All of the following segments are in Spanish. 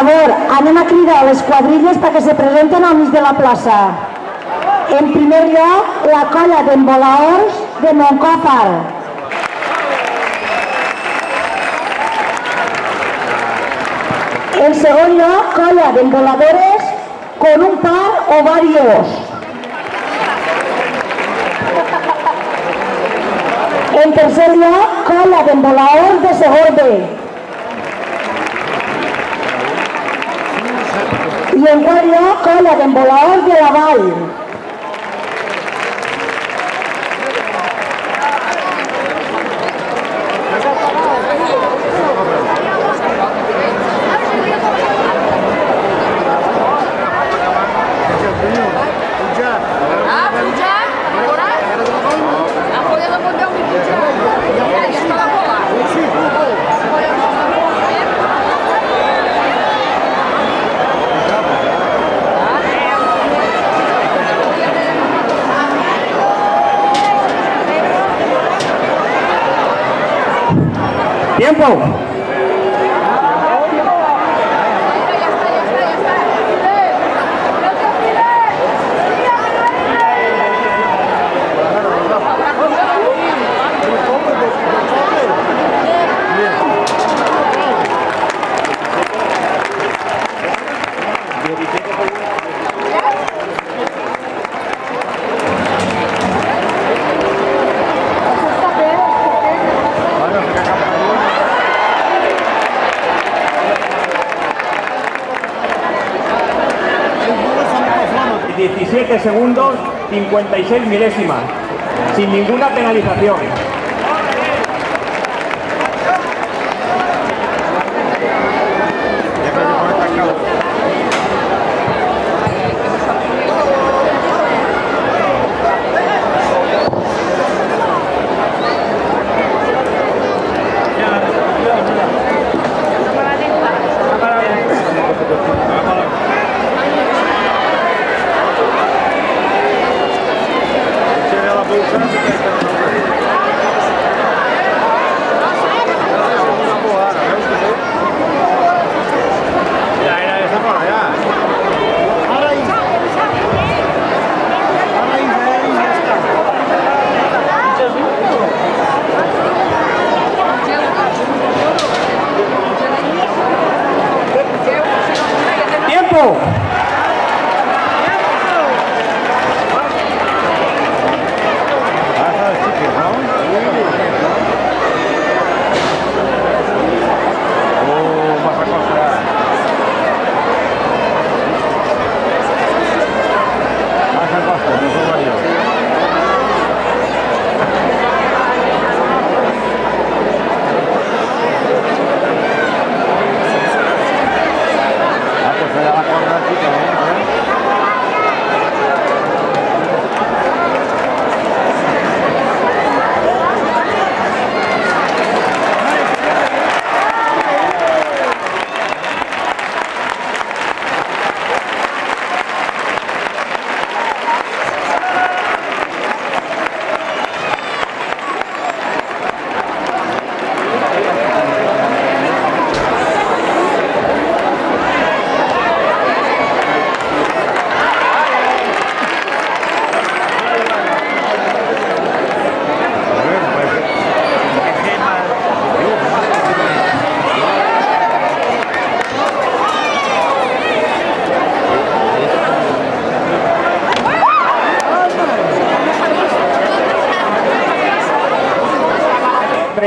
favor, anem a cridar les quadrilles perquè se presenten al mig de la plaça. En primer lloc, la colla d'embolaors de Moncòfar. En segon lloc, colla d'emboladores con un par o varios. En tercer lloc, colla d'embolaors de Segorbe. I en quart lloc, colla d'embolaors de la Vall. ¡Tiempo! segundos, 56 milésimas, sin ninguna penalización.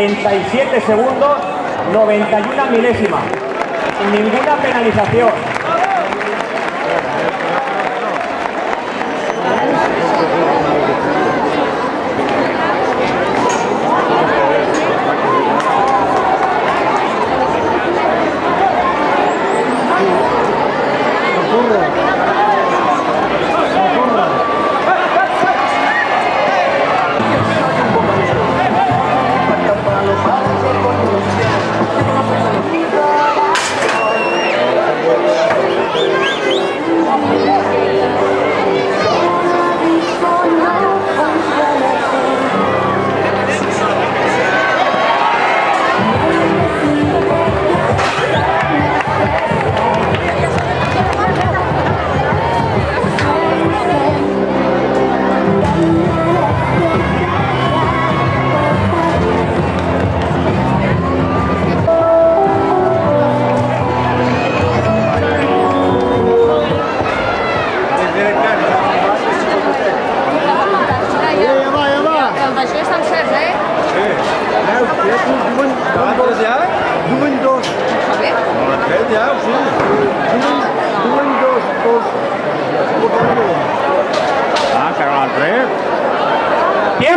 ...37 segundos, 91 milésimas, sin ninguna penalización.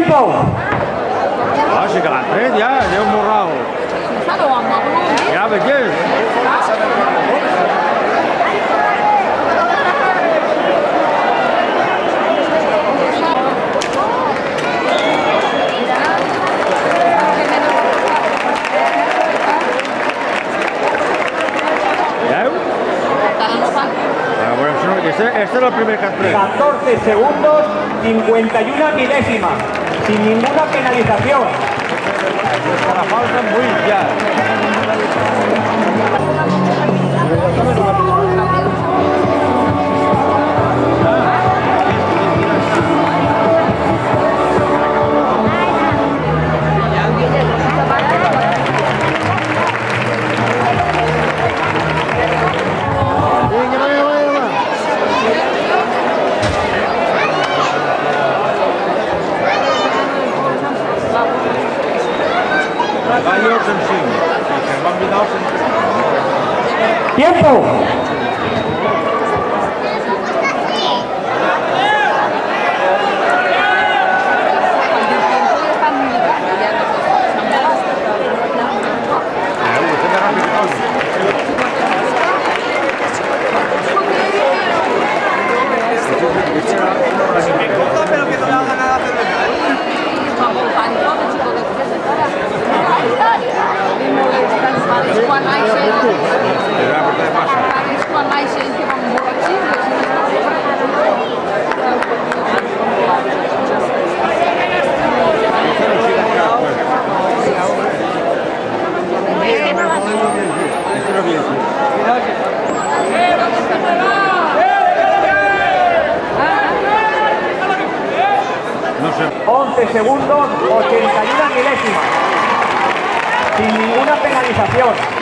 ¡Tiempo! Ah, sí que las 3 ya un borrado. Ya, ¿me quieres? Este es el primer que has preso. 14 segundos, 51 milésimas, sin ninguna penalización. La falta muy ya. ¡Tiempo! No sé. 11 segundos, 81 milésimas, sin ninguna penalización.